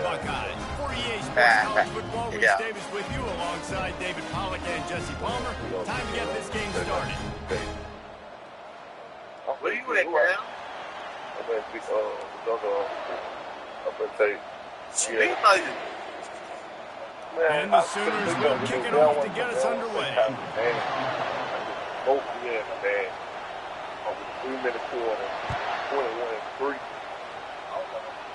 Buckeyes. 48 Sports College Football. Reese Davis with you alongside David Pollack and Jesse Palmer. Time to get this game started. Where you at, Cal? And the Sooners will kick it off to get us underway. Both men, man. On the 3-minute quarter, 21-3.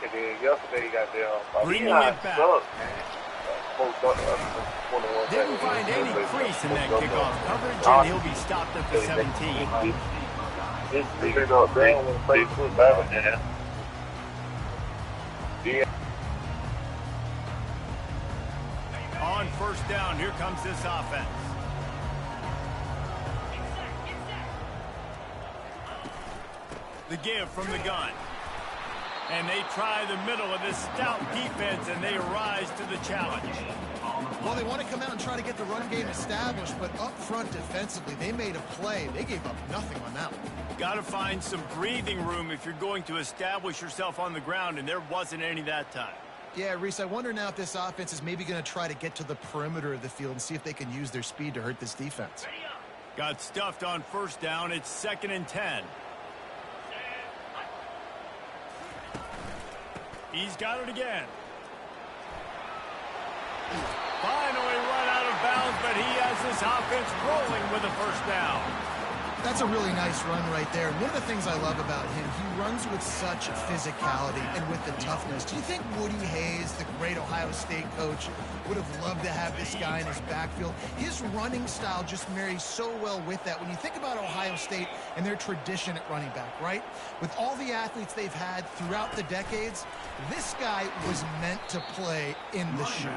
And then yesterday he got down. Bringing it back. Didn't find any crease in that kickoff coverage, and he'll be stopped at the 17. On first down, here comes this offense. The give from the gun. And they try the middle of this stout defense, and they rise to the challenge. Well, they want to come out and try to get the run game established, but up front defensively, they made a play. They gave up nothing on that one. Got to find some breathing room if you're going to establish yourself on the ground, and there wasn't any that time. Yeah, Reese, I wonder now if this offense is maybe going to try to get to the perimeter of the field and see if they can use their speed to hurt this defense. Got stuffed on first down. It's 2nd and 10. He's got it again. Finally run out of bounds, but he has this offense rolling with a first down. That's a really nice run right there. One of the things I love about him, he runs with such physicality and with the toughness. Do you think Woody Hayes, the great Ohio State coach, would have loved to have this guy in his backfield? His running style just marries so well with that. When you think about Ohio State and their tradition at running back, right? With all the athletes they've had throughout the decades, this guy was meant to play in the shoe.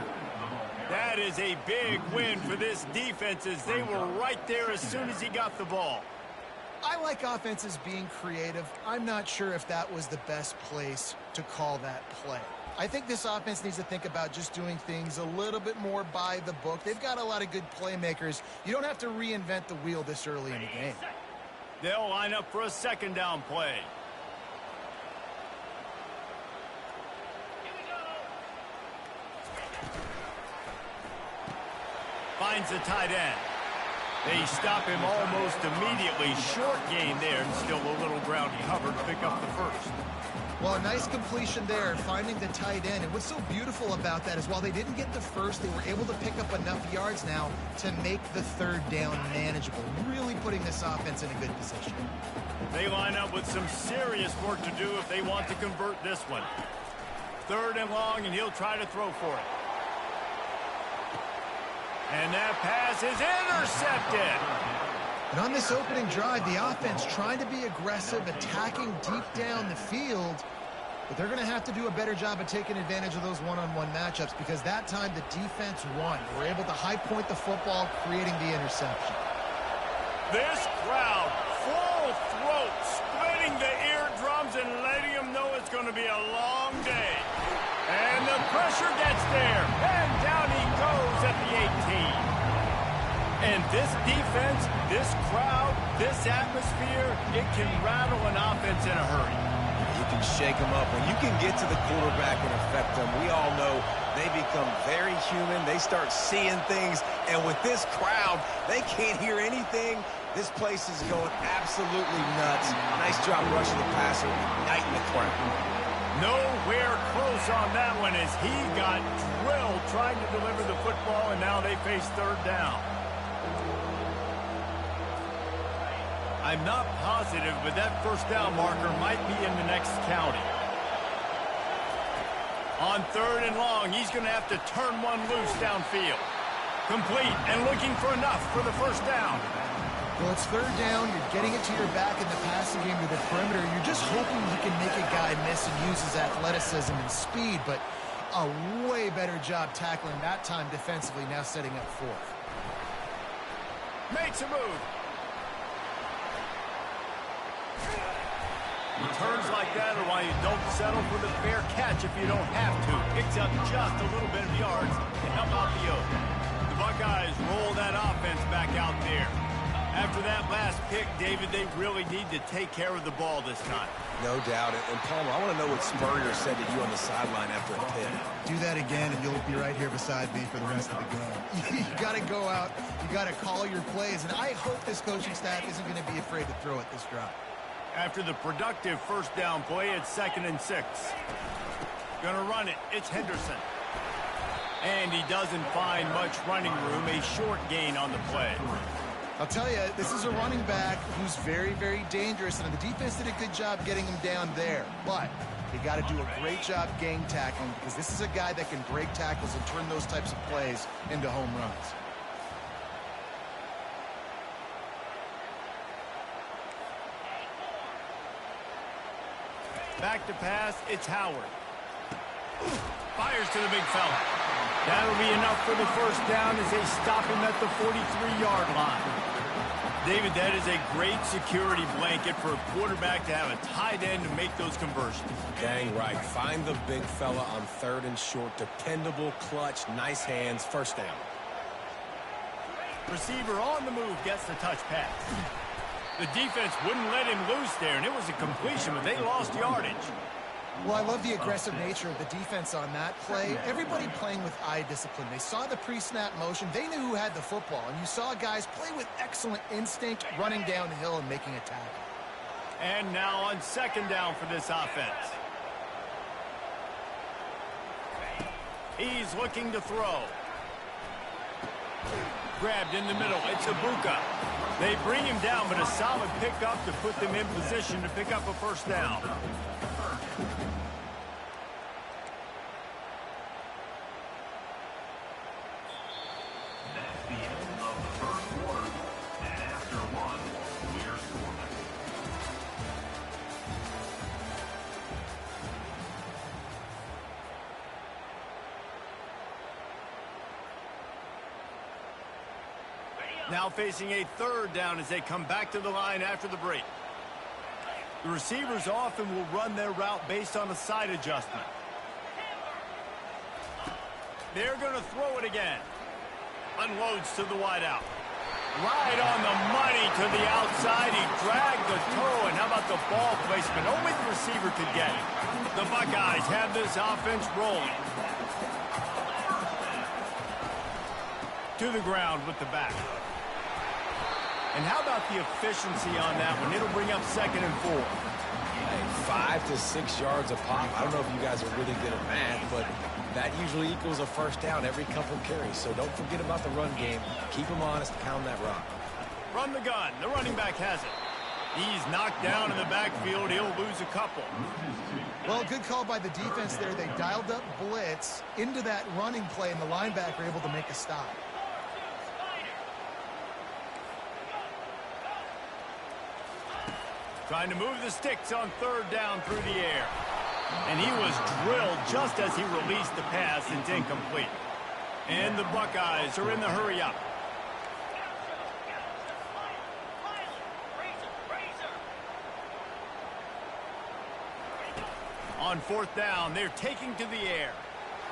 That is a big win for this defense, as they were right there as soon as he got the ball. I like offenses being creative. I'm not sure if that was the best place to call that play. I think this offense needs to think about just doing things a little bit more by the book. They've got a lot of good playmakers. You don't have to reinvent the wheel this early in the game. They'll line up for a 2nd down play. Finds the tight end. They stop him almost immediately. Short gain there, and still a little ground covered to pick up the first. Well, a nice completion there, finding the tight end. And what's so beautiful about that is while they didn't get the first, they were able to pick up enough yards now to make the 3rd down manageable, really putting this offense in a good position. They line up with some serious work to do if they want to convert this one. 3rd and long, and he'll try to throw for it. And that pass is intercepted. And on this opening drive, the offense trying to be aggressive, attacking deep down the field. But they're going to have to do a better job of taking advantage of those one-on-one matchups, because that time the defense won. They were able to high point the football, creating the interception. This crowd, full throat, splitting the eardrums and letting them know it's going to be a long day. And the pressure gets there, and down he goes at the 18. And this defense, this crowd, this atmosphere, it can rattle an offense in a hurry. You can shake them up. When you can get to the quarterback and affect them, we all know they become very human. They start seeing things, and with this crowd, they can't hear anything. This place is going absolutely nuts. Nice job rushing the passer, igniting the crowd. Nowhere close on that one as he got drilled trying to deliver the football, and now they face 3rd down. I'm not positive, but that first down marker might be in the next county. On 3rd and long, he's going to have to turn one loose downfield. Complete and looking for enough for the first down. Well, it's 3rd down. You're getting it to your back in the passing game to the perimeter. You're just hoping he can make a guy miss and use his athleticism and speed, but a way better job tackling that time defensively, now setting up 4th. Makes a move. Returns like that are why you don't settle for the fair catch if you don't have to. Picks up just a little bit of yards to help out the Oak. The Buckeyes roll that offense back out there. After that last pick, David, they really need to take care of the ball this time. No doubt. And Palmer, I want to know what Spurrier said to you on the sideline after a pick. Do that again, and you'll be right here beside me for the rest of the game. You got to go out. You got to call your plays, and I hope this coaching staff isn't going to be afraid to throw it this drive. After the productive first down play, it's 2nd and 6. Gonna run it. It's Henderson. And he doesn't find much running room. A short gain on the play. I'll tell you, this is a running back who's very, very dangerous, and the defense did a good job getting him down there. But you got to do a great job gang tackling, because this is a guy that can break tackles and turn those types of plays into home runs. Back to pass, it's Howard. Fires to the big fella. That'll be enough for the first down as they stop him at the 43-yard line. David, that is a great security blanket for a quarterback to have a tight end to make those conversions. Dang right. Find the big fella on 3rd and short. Dependable, clutch, nice hands, first down. Receiver on the move gets the touch pass. The defense wouldn't let him loose there, and it was a completion, but they lost yardage. Well, I love the aggressive nature of the defense on that play. Everybody playing with eye discipline. They saw the pre-snap motion. They knew who had the football. And you saw guys play with excellent instinct, running downhill and making a tackle. And now on 2nd down for this offense. He's looking to throw. Grabbed in the middle. It's Ibuka. They bring him down, but a solid pickup to put them in position to pick up a first down. Now facing a 3rd down as they come back to the line after the break. The receivers often will run their route based on a side adjustment. They're going to throw it again. Unloads to the wideout. Right on the money to the outside. He dragged the toe, and how about the ball placement? Only the receiver could get it. The Buckeyes have this offense rolling. To the ground with the back. And how about the efficiency on that one? It'll bring up 2nd and 4. Hey, 5 to 6 yards a pop. I don't know if you guys are really good at math, but that usually equals a first down every couple carries. So don't forget about the run game. Keep them honest, pound that rock. From the gun, the running back has it. He's knocked down in the backfield. He'll lose a couple. Well, good call by the defense there. They dialed up blitz into that running play, and the linebacker able to make a stop. Trying to move the sticks on 3rd down through the air. And he was drilled just as he released the pass. It's incomplete. And the Buckeyes are in the hurry up. On 4th down, they're taking to the air.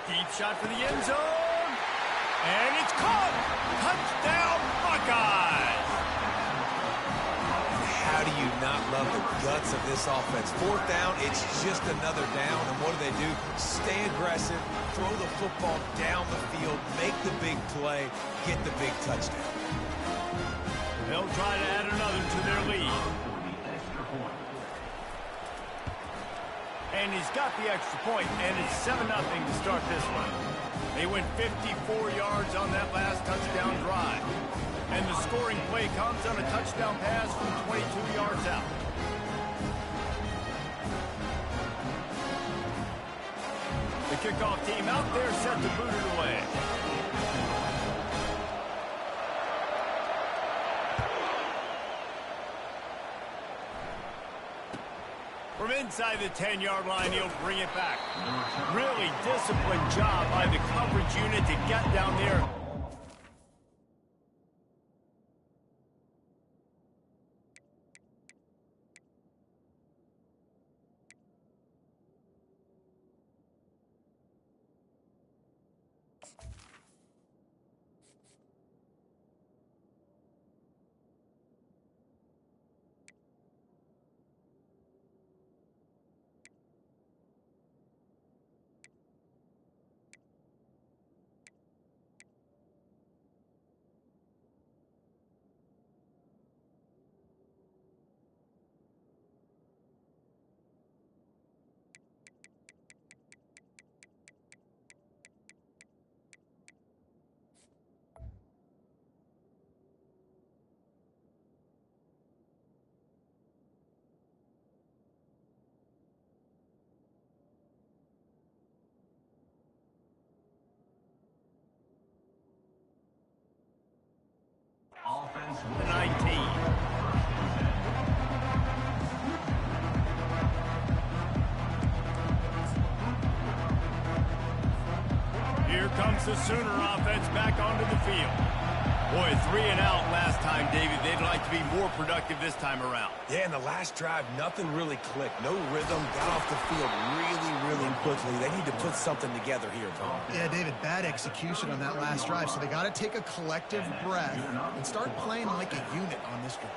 Deep shot for the end zone. And it's caught. Touchdown, Buckeyes. How do you not love the guts of this offense? 4th down, it's just another down. And what do? Stay aggressive, throw the football down the field, make the big play, get the big touchdown. They'll try to add another to their lead. And he's got the extra point, and it's 7-0 to start this one. They went 54 yards on that last touchdown drive. And the scoring play comes on a touchdown pass from 22 yards out. The kickoff team out there set to boot it away. From inside the 10-yard line, he'll bring it back. Really disciplined job by the coverage unit to get down there. comes the Sooner offense back onto the field. Boy, 3 and out last time, David. They'd like to be more productive this time around. Yeah, in the last drive, nothing really clicked. No rhythm, got off the field really quickly. They need to put something together here, Tom. Yeah, David, bad execution on that last drive, so they got to take a collective breath and start playing like a unit on this drive.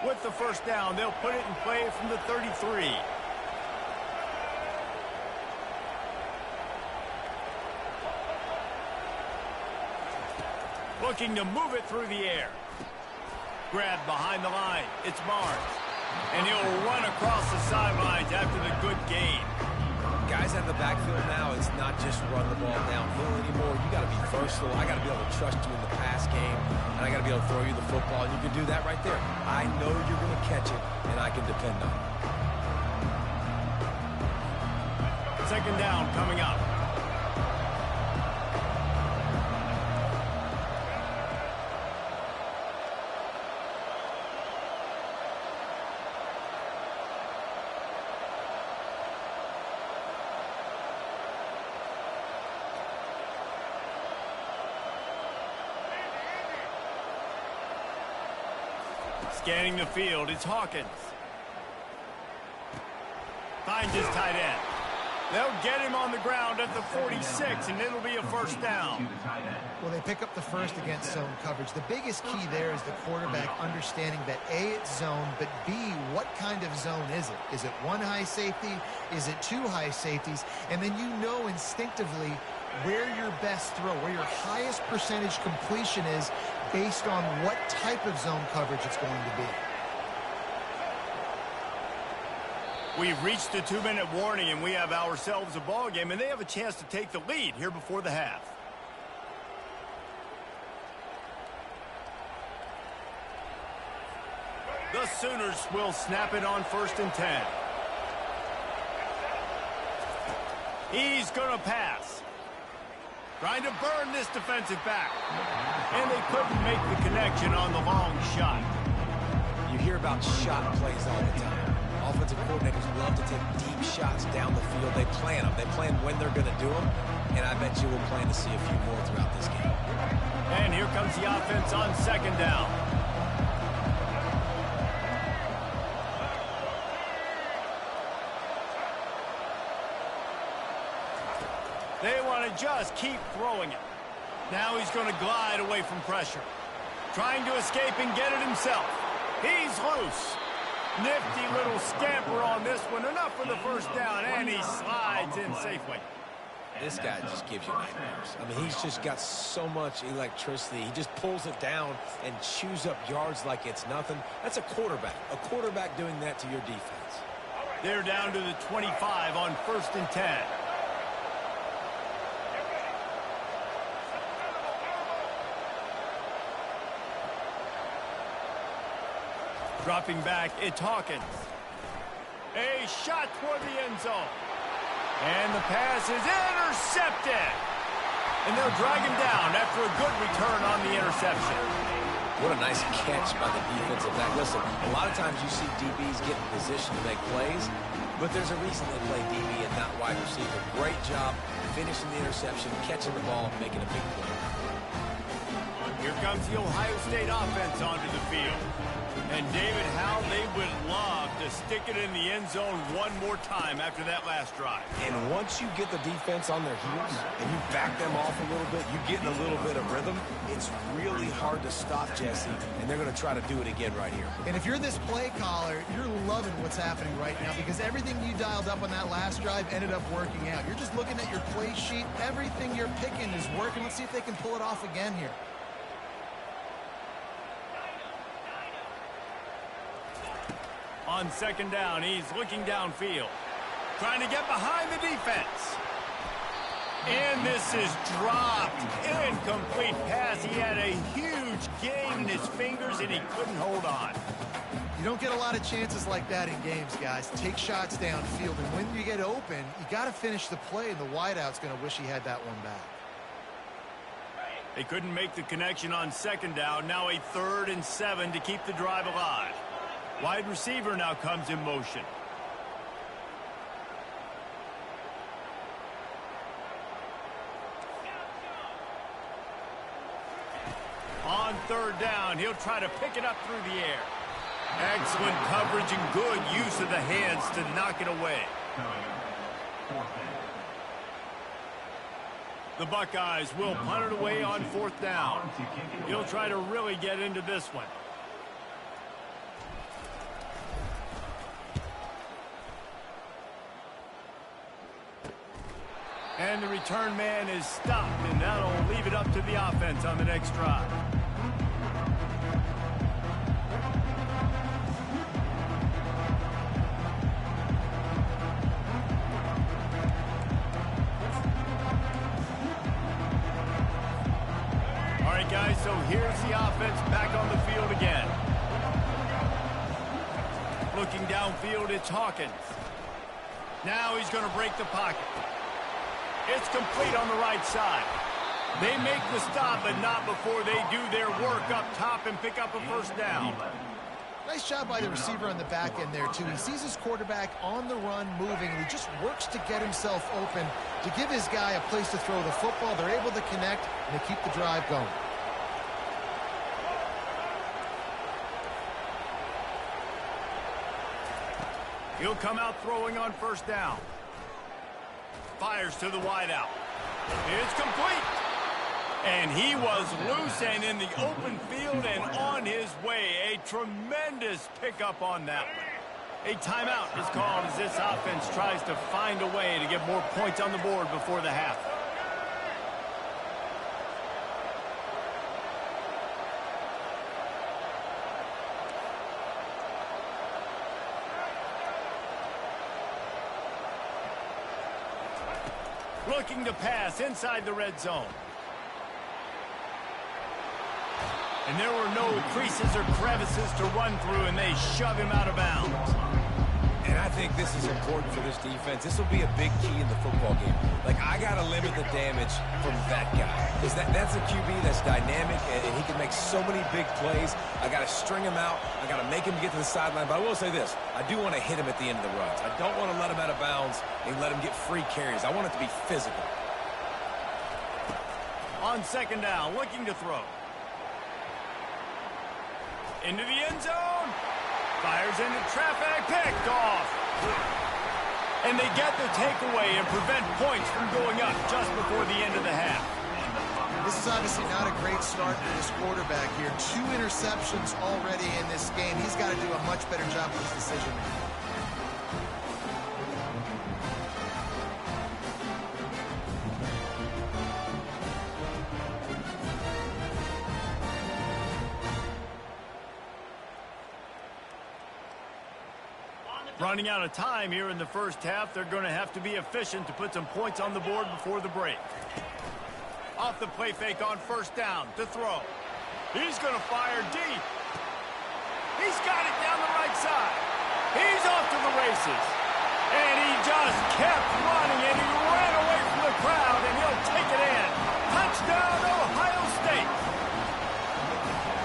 With the first down, they'll put it in play from the 33. Looking to move it through the air. Grabbed behind the line. It's Barnes. And he'll run across the sidelines after the good gain. Guys out of the backfield now, it's not just run the ball downhill anymore. You got to be versatile. I got to be able to trust you in the pass game, and I got to be able to throw you the football, and you can do that right there. I know you're going to catch it, and I can depend on it. Second down coming up. Scanning the field, it's Hawkins. Finds his tight end. They'll get him on the ground at the 46, and it'll be a first down. Well, they pick up the first against zone coverage. The biggest key there is the quarterback understanding that A, it's zone, but B, what kind of zone is it? Is it one high safety? Is it two high safeties? And then you know instinctively where your best throw, where your highest percentage completion is based on what type of zone coverage it's going to be. We've reached the 2-minute warning, and we have ourselves a ball game, and they have a chance to take the lead here before the half. The Sooners will snap it on 1st and 10. He's going to pass. Trying to burn this defensive back. And they couldn't make the connection on the long shot. You hear about shot plays all the time. Offensive coordinators love to take deep shots down the field. They plan them. They plan when they're going to do them. And I bet you will plan to see a few more throughout this game. And here comes the offense on 2nd down. They want to just keep throwing it. Now he's going to glide away from pressure. Trying to escape and get it himself. He's loose. Nifty little scamper on this one. Enough for the first down, and he slides in safely. This guy just gives you nightmares. I mean, he's just got so much electricity. He just pulls it down and chews up yards like it's nothing. That's a quarterback. A quarterback doing that to your defense. They're down to the 25 on 1st and 10. Dropping back, it's Hawkins. A shot toward the end zone. And the pass is intercepted. And they'll drag him down after a good return on the interception. What a nice catch by the defensive back. Listen, a lot of times you see DBs get in position to make plays, but there's a reason they play DB and not wide receiver. Great job finishing the interception, catching the ball, and making a big play. Here comes the Ohio State offense onto the field. And David, how they would love to stick it in the end zone one more time after that last drive. And once you get the defense on their heels and you back them off a little bit, you get in a little bit of rhythm, it's really hard to stop, Jesse, and they're going to try to do it again right here. And if you're this play caller, you're loving what's happening right now because everything you dialed up on that last drive ended up working out. You're just looking at your play sheet. Everything you're picking is working. Let's see if they can pull it off again here. On 2nd down, he's looking downfield. Trying to get behind the defense. And this is dropped. Incomplete pass. He had a huge gain in his fingers, and he couldn't hold on. You don't get a lot of chances like that in games, guys. Take shots downfield, and when you get open, you got to finish the play, and the wideout's going to wish he had that one back. They couldn't make the connection on second down. Now a 3rd and 7 to keep the drive alive. Wide receiver now comes in motion. On 3rd down, he'll try to pick it up through the air. Excellent coverage and good use of the hands to knock it away. The Buckeyes will punt it away on 4th down. He'll try to really get into this one. And the return man is stopped, and that'll leave it up to the offense on the next drive. All right, guys, so here's the offense back on the field again. Looking downfield, it's Hawkins. Now he's going to break the pocket. It's complete on the right side. They make the stop, but not before they do their work up top and pick up a 1st down. Nice job by the receiver on the back end there, too. He sees his quarterback on the run moving, and he just works to get himself open to give his guy a place to throw the football. They're able to connect, and they keep the drive going. He'll come out throwing on 1st down. Fires to the wideout. It's complete. And he was loose and in the open field and on his way. A tremendous pickup on that one. A timeout is called as this offense tries to find a way to get more points on the board before the half. Looking to pass inside the red zone. And there were no creases or crevices to run through, and they shove him out of bounds. And I think this is important for this defense. This will be a big key in the football game. Like, I got to limit the damage from that guy. Because that's a QB that's dynamic, and he can make so many big plays. I got to string him out. I got to make him get to the sideline. But I will say this. I do want to hit him at the end of the runs. I don't want to let him out of bounds and let him get free carries. I want it to be physical. On 2nd down, looking to throw. Into the end zone. Fires into traffic, picked off. And they get the takeaway and prevent points from going up just before the end of the half. This is obviously not a great start for this quarterback here. 2 interceptions already in this game. He's got to do a much better job with his decision-making. Running out of time here in the 1st half. They're going to have to be efficient to put some points on the board before the break. Off the play fake on 1st down to throw. He's going to fire deep. He's got it down the right side. He's off to the races. And he just kept running, and he ran away from the crowd, and he'll take it in. Touchdown, Ohio State.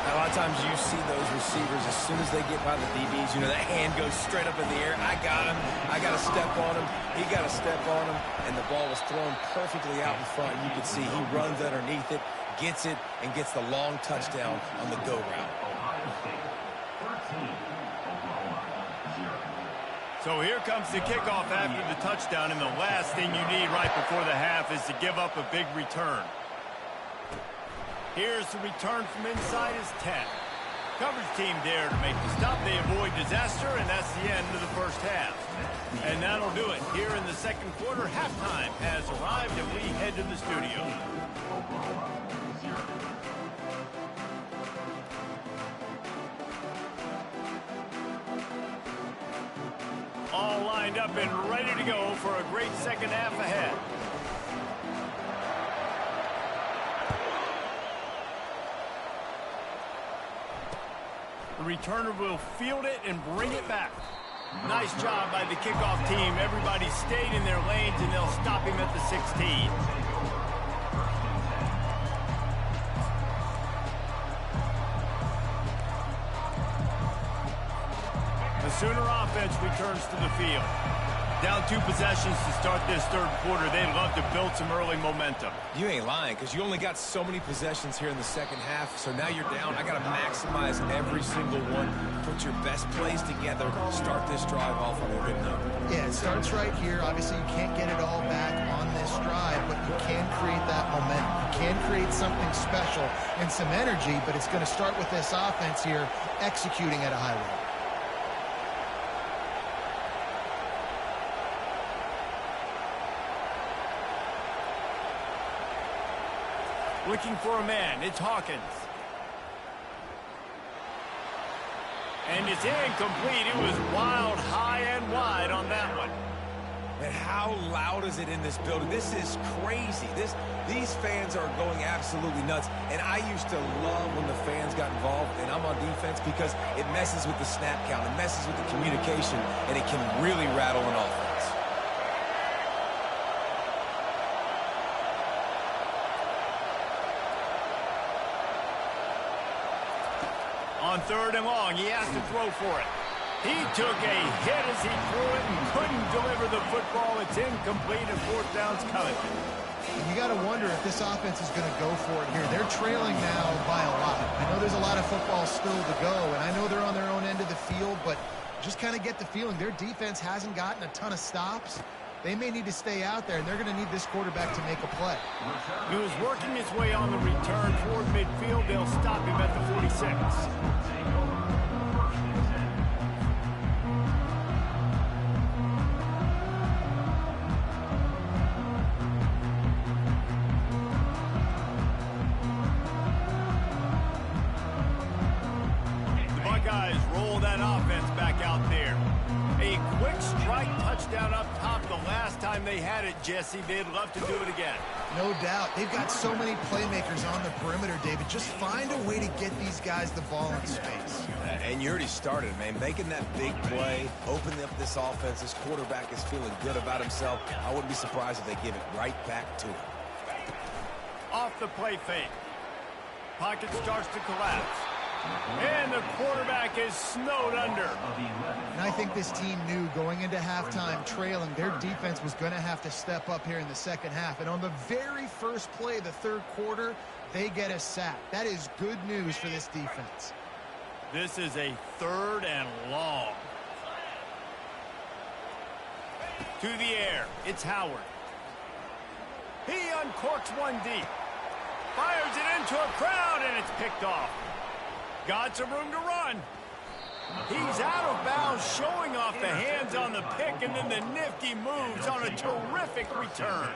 A lot of times you see those receivers, as soon as they get by the DBs, you know, that hand goes straight up in the air. I got him. I got to step on him. He got to step on him. And the ball was thrown perfectly out in front. You can see he runs underneath it, gets it, and gets the long touchdown on the go route. So here comes the kickoff after the touchdown, and the last thing you need right before the half is to give up a big return. Here's the return from inside his 10. Coverage team there to make the stop. They avoid disaster, and that's the end of the 1st half. And that'll do it. Here in the 2nd quarter, halftime has arrived, and we head to the studio. All lined up and ready to go for a great 2nd half ahead. The returner will field it and bring it back. Nice job by the kickoff team. Everybody stayed in their lanes, and they'll stop him at the 16. offense returns to the field. Down 2 possessions to start this third quarter. They'd love to build some early momentum. You ain't lying, because you only got so many possessions here in the second half, so now you're down. I got to maximize every single one. Put your best plays together. Start this drive off on a good note. Yeah, it starts right here. Obviously, you can't get it all back on this drive, but you can create that momentum. You can create something special and some energy, but it's going to start with this offense here executing at a high level. Looking for a man. It's Hawkins. And it's incomplete. It was wild, high, and wide on that one. And how loud is it in this building? This is crazy. These fans are going absolutely nuts. And I used to love when the fans got involved, and I'm on defense, because it messes with the snap count. It messes with the communication, and it can really rattle an offense. On 3rd and long, he has to throw for it. He took a hit as he threw it and couldn't deliver the football. It's incomplete, and 4th down's coming. You got to wonder if this offense is going to go for it here. They're trailing now by a lot. I know there's a lot of football still to go, and I know they're on their own end of the field, but just kind of get the feeling their defense hasn't gotten a ton of stops. They may need to stay out there, and they're going to need this quarterback to make a play. He was working his way on the return toward midfield. They'll stop him at the 46. The Buckeyes roll that offense back out there. A quick strike touchdown up top the last time they had it, Jesse. They'd love to do it again. No doubt. They've got so many playmakers on the perimeter, David. Just find a way to get these guys the ball in space. And you already started, man. Making that big play, opening up this offense. This quarterback is feeling good about himself. I wouldn't be surprised if they give it right back to him. Off the play fake. Pocket starts to collapse. And the quarterback is snowed under. And I think this team knew going into halftime trailing, their defense was going to have to step up here in the second half. And on the very first play of the third quarter, they get a sack. That is good news for this defense. This is a 3rd and long. To the air. It's Howard. He uncorks one deep. Fires it into a crowd, and it's picked off. Got some room to run. He's out of bounds, showing off the hands on the pick, and then the nifty moves on a terrific return.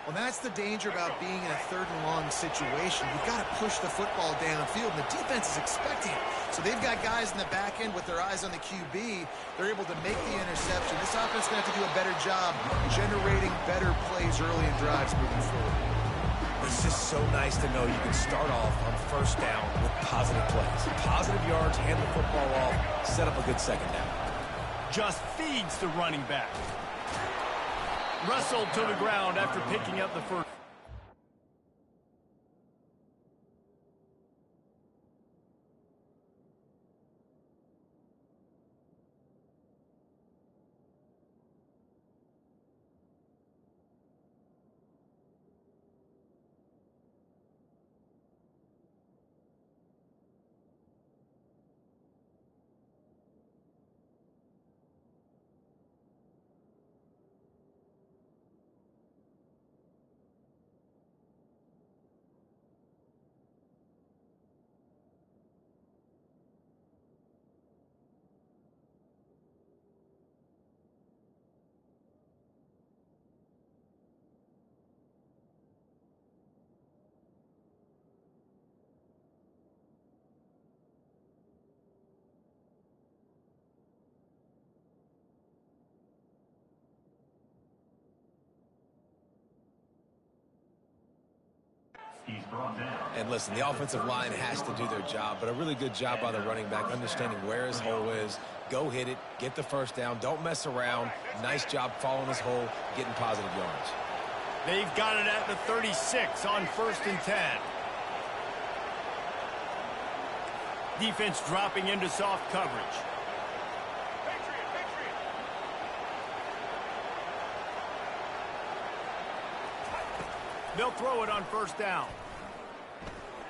Well, that's the danger about being in a 3rd and long situation. You've got to push the football downfield, and the defense is expecting it. So they've got guys in the back end with their eyes on the QB. They're able to make the interception. This offense is going to have to do a better job generating better plays early in drives moving forward. It's just so nice to know you can start off on 1st down with positive plays. Positive yards, hand the football off, set up a good second down. Just feeds the running back. Wrestled to the ground after picking up the first. And listen, the offensive line has to do their job, but a really good job by the running back, understanding where his hole is. Go hit it, get the first down, don't mess around. Nice job following his hole, getting positive yards. They've got it at the 36 on 1st and 10. Defense dropping into soft coverage. They'll throw it on first down.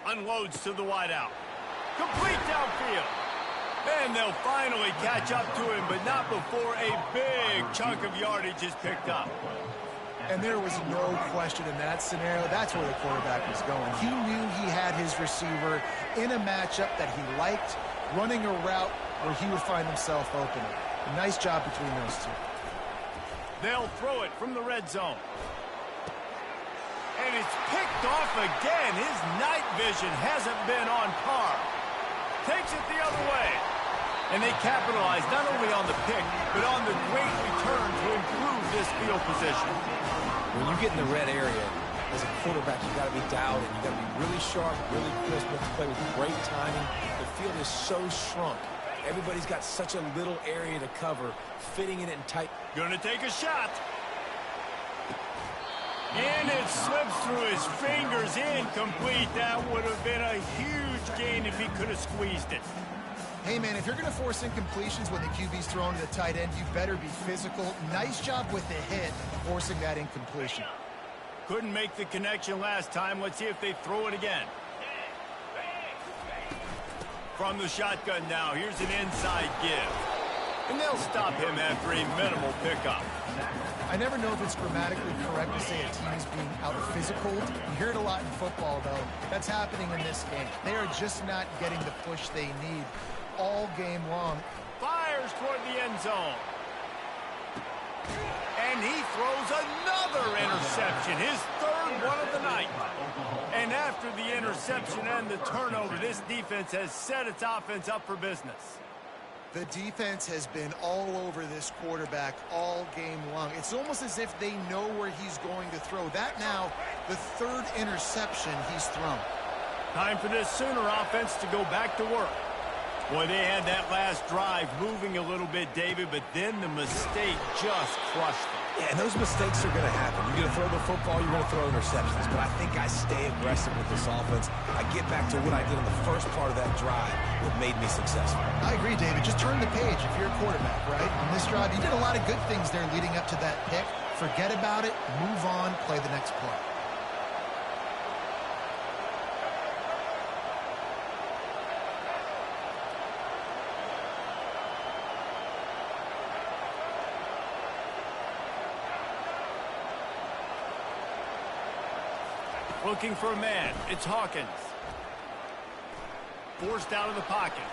Unloads to the wideout. Complete downfield. And they'll finally catch up to him, but not before a big chunk of yardage is picked up. And there was no question in that scenario. That's where the quarterback was going. He knew he had his receiver in a matchup that he liked, running a route where he would find himself open. Nice job between those two. They'll throw it from the red zone. And it's picked off again. His night vision hasn't been on par. Takes it the other way. And they capitalize not only on the pick, but on the great return to improve this field position. When you get in the red area, as a quarterback, you got to be dialed in. You got to be really sharp, really crisp. You have to play with great timing. The field is so shrunk. Everybody's got such a little area to cover, fitting it in tight. Gonna take a shot. And it slips through his fingers, incomplete. That would have been a huge gain if he could have squeezed it. Hey, man, if you're going to force incompletions when the QB's throwing to the tight end, you better be physical. Nice job with the hit, forcing that incompletion. Couldn't make the connection last time. Let's see if they throw it again. From the shotgun now, here's an inside give. And they'll stop him after a minimal pickup. I never know if it's grammatically correct to say a team is being out-physical. You hear it a lot in football, though. That's happening in this game. They are just not getting the push they need all game long. Fires toward the end zone. And he throws another interception, his third one of the night. And after the interception and the turnover, this defense has set its offense up for business. The defense has been all over this quarterback all game long. It's almost as if they know where he's going to throw. That now, the third interception he's thrown. Time for this Sooner offense to go back to work. Boy, they had that last drive moving a little bit, David, but then the mistake just crushed them. Yeah, and those mistakes are going to happen. You're going to throw the football, you're going to throw interceptions. But I think I stay aggressive with this offense. I get back to what I did in the first part of that drive that made me successful. I agree, David. Just turn the page if you're a quarterback, right? On this drive, you did a lot of good things there leading up to that pick. Forget about it, move on, play the next play. Looking for a man. It's Hawkins. Forced out of the pocket.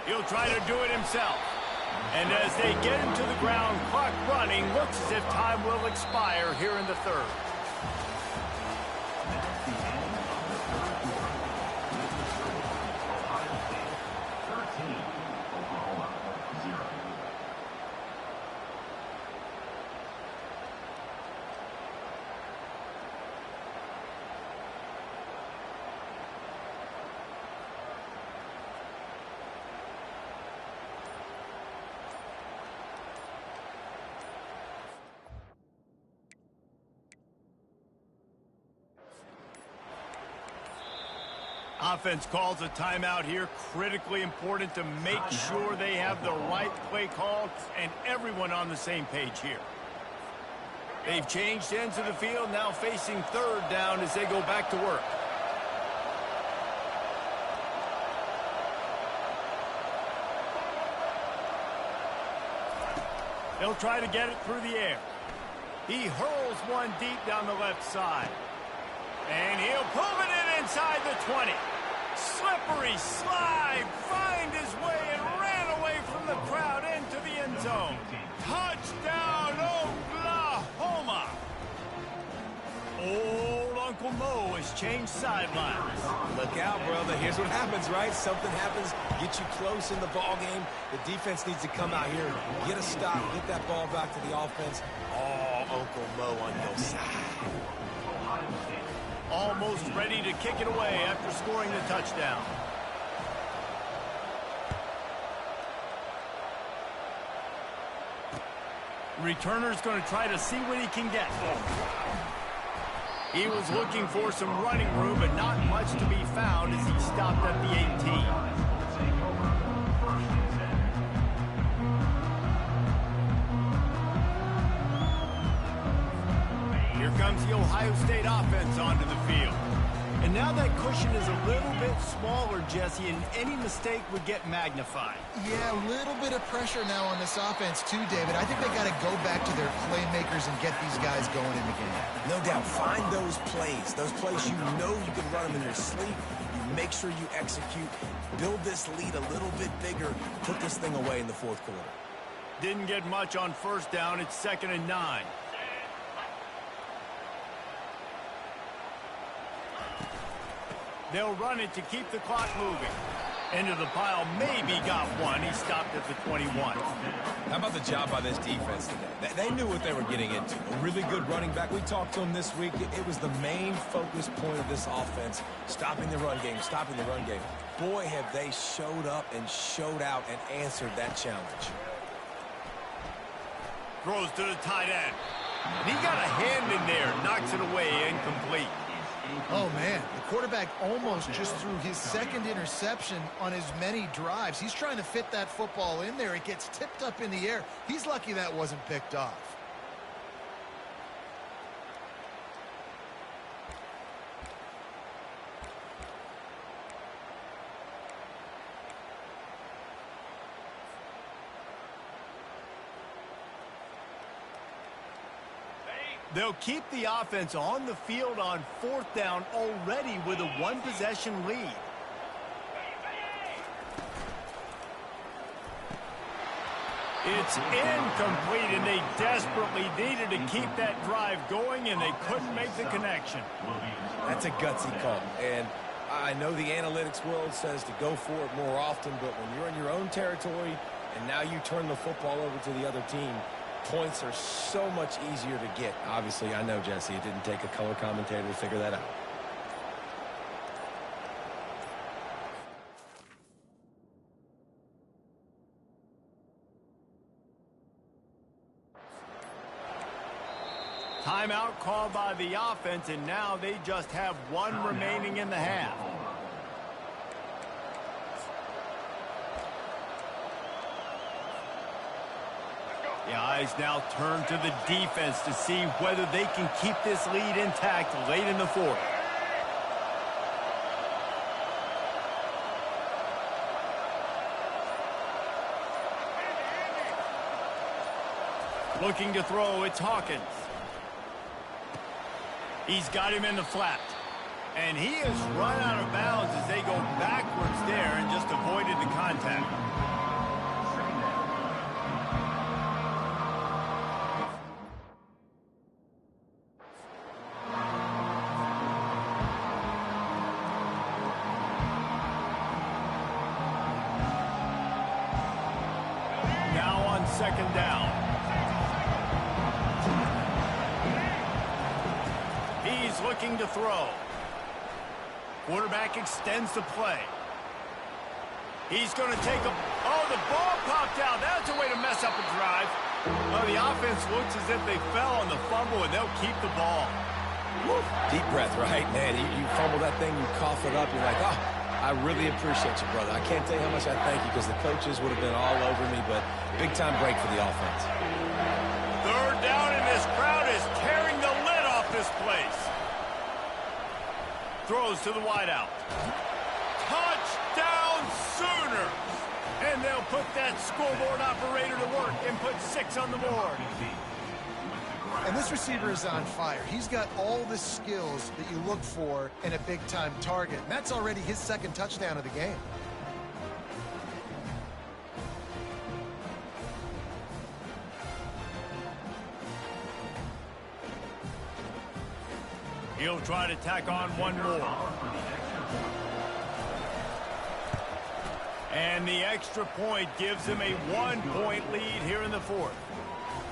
He'll try to do it himself. And as they get him to the ground, clock running, looks as if time will expire here in the third. Offense calls a timeout here. Critically important to make sure they have the right play call and everyone on the same page here. They've changed ends of the field, now facing third down as they go back to work. They'll try to get it through the air. He hurls one deep down the left side. And he'll pull it in inside the 20. Slippery slide, find his way and ran away from the crowd into the end zone. Touchdown, Oklahoma! Old Uncle Mo has changed sidelines. Look out, brother. Here's what happens, right? Something happens, get you close in the ball game. The defense needs to come out here, get a stop, get that ball back to the offense. Oh, Uncle Mo on your side. Almost ready to kick it away after scoring the touchdown. Returner's going to try to see what he can get. He was looking for some running room, but not much to be found as he stopped at the 18. Here comes the Ohio State offense on Now that cushion is a little bit smaller, Jesse, and any mistake would get magnified. Yeah, a little bit of pressure now on this offense too, David. I think they got to go back to their playmakers and get these guys going in the game. No doubt. Find those plays you know you can run them in your sleep. You make sure you execute. Build this lead a little bit bigger. Put this thing away in the fourth quarter. Didn't get much on first down. It's 2nd and 9. They'll run it to keep the clock moving. Into the pile, maybe got one. He stopped at the 21. How about the job by this defense today? They knew what they were getting into. A really good running back. We talked to him this week. It was the main focus point of this offense, stopping the run game, stopping the run game. Boy, have they showed up and showed out and answered that challenge. Throws to the tight end. And he got a hand in there, knocks it away, incomplete. Oh, man, the quarterback almost just threw his second interception on as many drives. He's trying to fit that football in there. It gets tipped up in the air. He's lucky that wasn't picked off. They'll keep the offense on the field on 4th down already with a one-possession lead. It's incomplete, and they desperately needed to keep that drive going, and they couldn't make the connection. That's a gutsy call, and I know the analytics world says to go for it more often, but when you're in your own territory and now you turn the football over to the other team, points are so much easier to get. Obviously, I know, Jesse, it didn't take a color commentator to figure that out. Timeout called by the offense, and now they just have one remaining in the half. The eyes now turn to the defense to see whether they can keep this lead intact late in the fourth. Looking to throw, it's Hawkins. He's got him in the flat. And he has run out of bounds as they go backwards there and just avoided the contact. Now on 2nd down. He's looking to throw. Quarterback extends the play. He's going to take a... Oh, the ball popped out. That's a way to mess up a drive. Oh, the offense looks as if they fell on the fumble, and they'll keep the ball. Woo. Deep breath, right? Man, you fumble that thing, you cough it up, you're like, oh, I really appreciate you, brother. I can't tell you how much I thank you because the coaches would have been all over me, but big-time break for the offense. 3rd down, and this crowd is tearing the lid off this place. Throws to the wideout. Touchdown Sooners! And they'll put that scoreboard operator to work and put 6 on the board. And this receiver is on fire. He's got all the skills that you look for in a big-time target. And that's already his 2nd touchdown of the game. He'll try to tack on one more. And the extra point gives him a 1-point lead here in the fourth.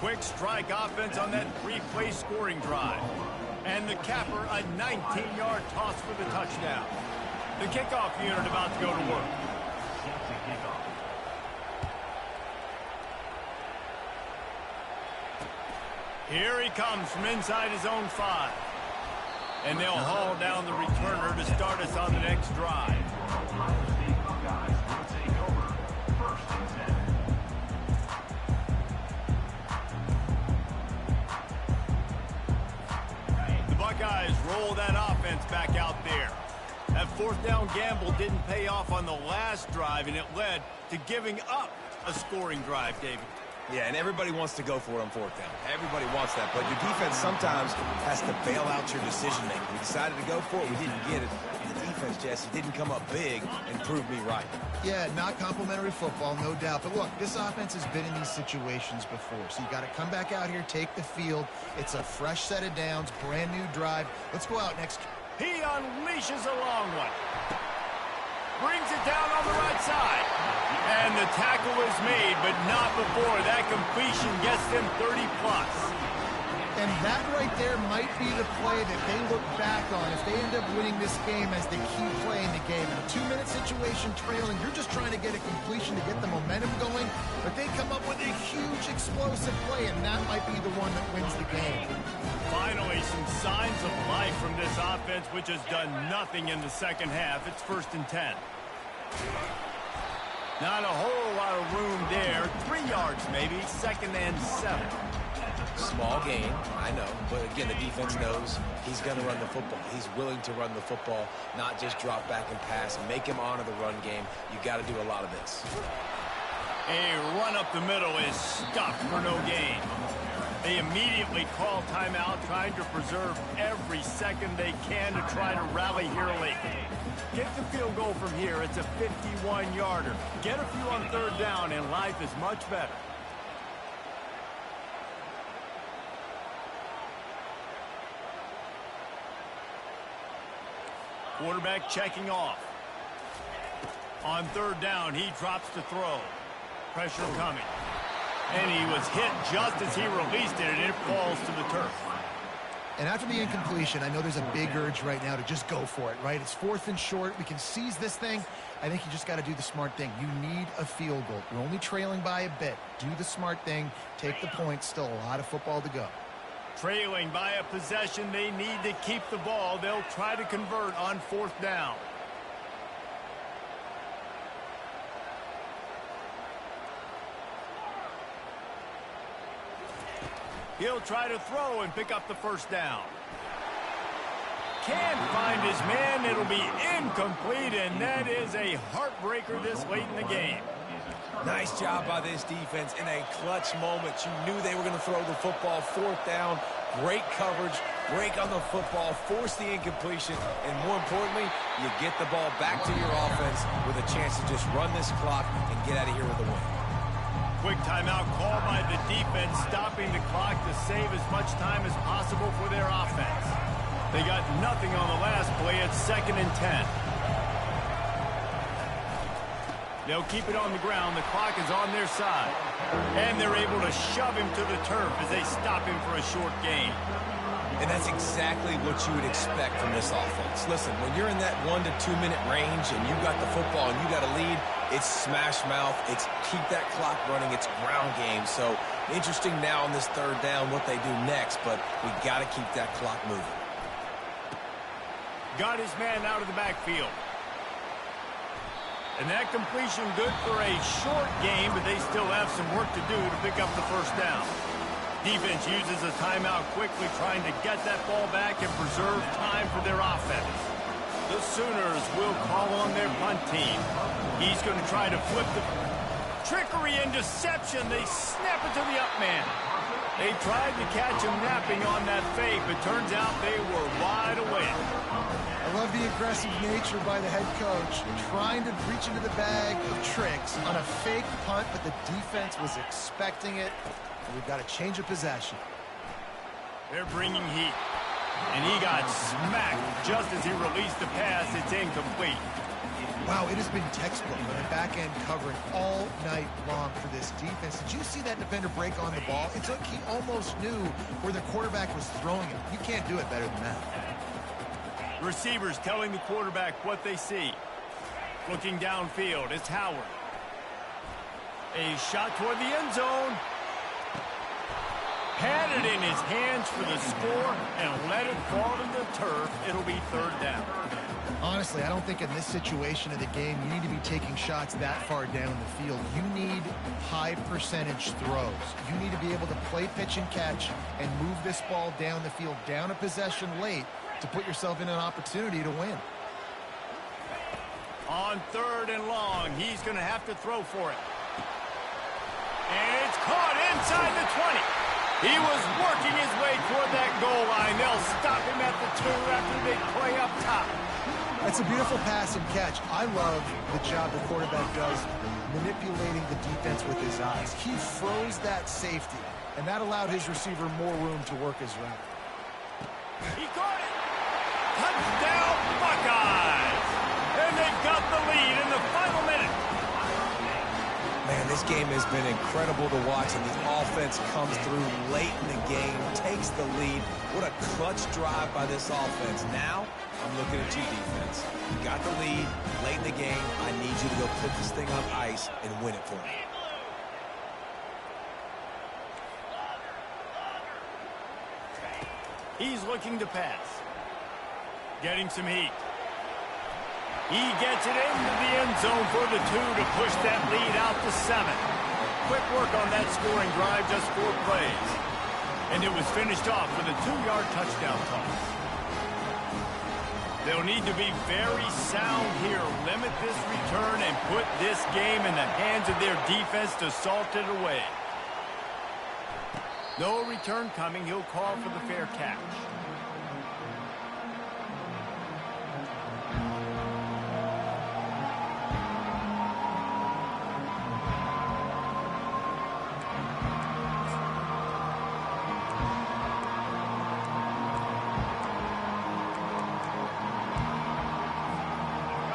Quick strike offense on that 3-play scoring drive. And the capper, a 19-yard toss for the touchdown. The kickoff unit about to go to work. Here he comes from inside his own 5. And they'll haul down the returner to start us on the next drive. The Buckeyes roll that offense back out there. That fourth down gamble didn't pay off on the last drive, and it led to giving up a scoring drive, David. Yeah, and everybody wants to go for it on fourth down. Everybody wants that, but your defense sometimes has to bail out your decision-making. We decided to go for it. We didn't get it. The defense, Jesse, didn't come up big and prove me right. Yeah, not complimentary football, no doubt. But look, this offense has been in these situations before, so you got to come back out here, take the field. It's a fresh set of downs, brand new drive. Let's go out next. He unleashes a long one. Brings it down on the right side. And the tackle is made, but not before that completion gets them 30-plus. And that right there might be the play that they look back on if they end up winning this game as the key play in the game. In a 2-minute situation trailing, you're just trying to get a completion to get the momentum going, but they come up with a huge explosive play, and that might be the one that wins the game. Finally, some signs of life from this offense, which has done nothing in the second half. It's 1st and 10. Not a whole lot of room there. 3 yards maybe, 2nd and 7. Small gain, I know, but again, the defense knows he's going to run the football. He's willing to run the football, not just drop back and pass and make him honor the run game. You got to do a lot of this. A run up the middle is stopped for no gain. They immediately call timeout, trying to preserve every second they can to try to rally here late. Get the field goal from here. It's a 51-yarder. Get a few on 3rd down, and life is much better. Quarterback checking off. On 3rd down, he drops to throw. Pressure coming. And he was hit just as he released it, and it falls to the turf. And after the incompletion, I know there's a big urge right now to just go for it, right? It's 4th and short. We can seize this thing. I think you just got to do the smart thing. You need a field goal. You're only trailing by a bit. Do the smart thing. Take the points. Still a lot of football to go. Trailing by a possession, they need to keep the ball. They'll try to convert on 4th down. He'll try to throw and pick up the 1st down. Can't find his man. It'll be incomplete, and that is a heartbreaker this late in the game. Nice job by this defense in a clutch moment. You knew they were going to throw the football. 4th down, great coverage, break on the football, force the incompletion, and more importantly, you get the ball back to your offense with a chance to just run this clock and get out of here with a win. Quick timeout called by the defense, stopping the clock to save as much time as possible for their offense. They got nothing on the last play. It's 2nd and 10. They'll keep it on the ground. The clock is on their side. And they're able to shove him to the turf as they stop him for a short gain. And that's exactly what you would expect from this offense. Listen, when you're in that 1 to 2 minute range and you got the football and you got a lead, it's smash mouth, it's keep that clock running, it's ground game. So interesting now on this 3rd down what they do next, but we got to keep that clock moving. Got his man out of the backfield. And that completion good for a short game, but they still have some work to do to pick up the 1st down. Defense uses a timeout quickly, trying to get that ball back and preserve time for their offense. The Sooners will call on their punt team. He's going to try to flip the trickery and deception. They snap it to the up man. They tried to catch him napping on that fake, but turns out they were wide awake. I love the aggressive nature by the head coach, trying to reach into the bag of tricks on a fake punt, but the defense was expecting it. And we've got a change of possession. They're bringing heat. And he got smacked just as he released the pass. It's incomplete. Wow, it has been textbook on the back end covering all night long for this defense. Did you see that defender break on the ball? It's like he almost knew where the quarterback was throwing it. You can't do it better than that. Receivers telling the quarterback what they see. Looking downfield, it's Howard. A shot toward the end zone. Had it in his hands for the score and let it fall to the turf. It'll be 3rd down. Honestly, I don't think in this situation of the game you need to be taking shots that far down the field. You need high percentage throws. You need to be able to play pitch and catch and move this ball down the field, down a possession late to put yourself in an opportunity to win. On 3rd and long, he's going to have to throw for it. And it's caught inside the 20. He was working his way toward that goal line. They'll stop him at the 2 after the big play up top. That's a beautiful pass and catch. I love the job the quarterback does manipulating the defense with his eyes. He froze that safety, and that allowed his receiver more room to work his route. He got it. Touchdown, Buckeyes. And they've got the lead in the final minute. Man, this game has been incredible to watch, and the offense comes through late in the game, takes the lead. What a clutch drive by this offense. Now, I'm looking at you, defense. You got the lead late in the game. I need you to go put this thing on ice and win it for me. He's looking to pass. Getting some heat. He gets it into the end zone for the 2 to push that lead out to 7. Quick work on that scoring drive, just 4 plays. And it was finished off with a 2-yard touchdown toss. They'll need to be very sound here, limit this return, and put this game in the hands of their defense to salt it away. No return coming. He'll call for the fair catch.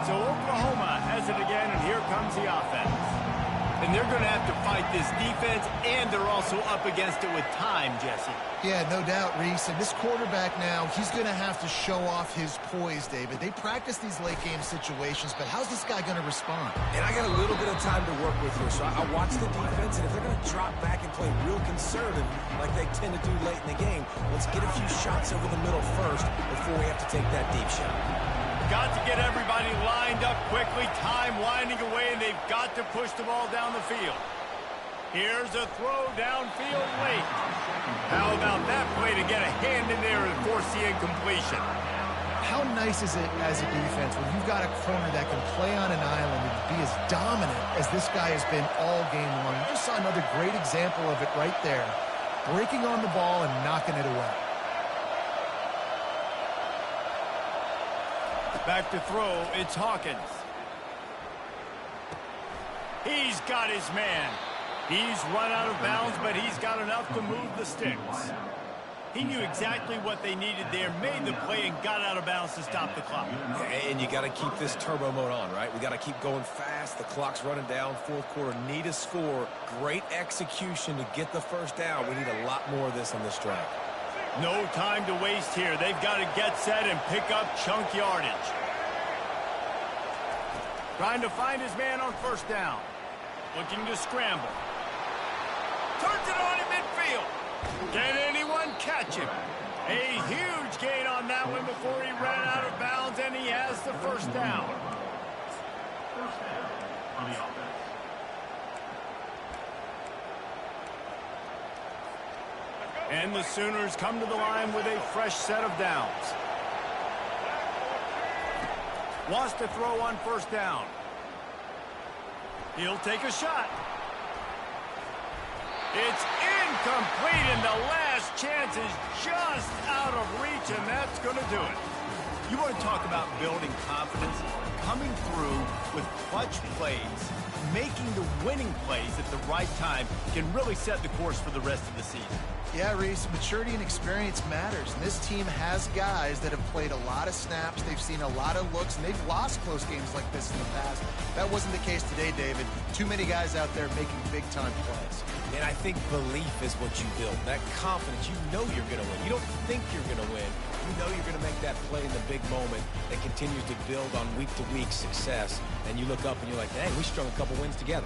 So Oklahoma has it again, and here comes the offense. And they're going to have to fight this defense, and they're also up against it with time, Jesse. Yeah, no doubt, Reese. And this quarterback now, he's going to have to show off his poise, David. They practice these late-game situations, but how's this guy going to respond? And I got a little bit of time to work with here, so I watch the defense, and if they're going to drop back and play real conservative like they tend to do late in the game, let's get a few shots over the middle first before we have to take that deep shot. Got to get everybody lined up quickly, time winding away, and they've got to push the ball down the field. Here's a throw downfield late. How about that play to get a hand in there and force the incompletion? How nice is it as a defense when you've got a corner that can play on an island and be as dominant as this guy has been all game long? You just saw another great example of it right there, breaking on the ball and knocking it away. Back to throw, it's Hawkins. He's got his man. He's run out of bounds, but he's got enough to move the sticks. He knew exactly what they needed there, made the play, and got out of bounds to stop the clock. And you got to keep this turbo mode on, right? We got to keep going fast. The clock's running down. 4th quarter, need a score. Great execution to get the first down. We need a lot more of this on this drive. No time to waste here. They've got to get set and pick up chunk yardage. Trying to find his man on 1st down. Looking to scramble. Turns it on in midfield. Can anyone catch him? A huge gain on that one before he ran out of bounds, and he has the 1st down. First down on the offense. And the Sooners come to the line with a fresh set of downs. Wants to throw on 1st down. He'll take a shot. It's incomplete, and the last chance is just out of reach, and that's going to do it. You want to talk about building confidence? Coming through with clutch plays, making the winning plays at the right time can really set the course for the rest of the season. Yeah, Reese, maturity and experience matters, and this team has guys that have played a lot of snaps, they've seen a lot of looks, and they've lost close games like this in the past. That wasn't the case today, David. Too many guys out there making big-time plays. And I think belief is what you build. That confidence, you know you're going to win. You don't think you're going to win. You know you're going to make that play in the big moment that continues to build on week-to-week success. And you look up and you're like, hey, we strung a couple wins together.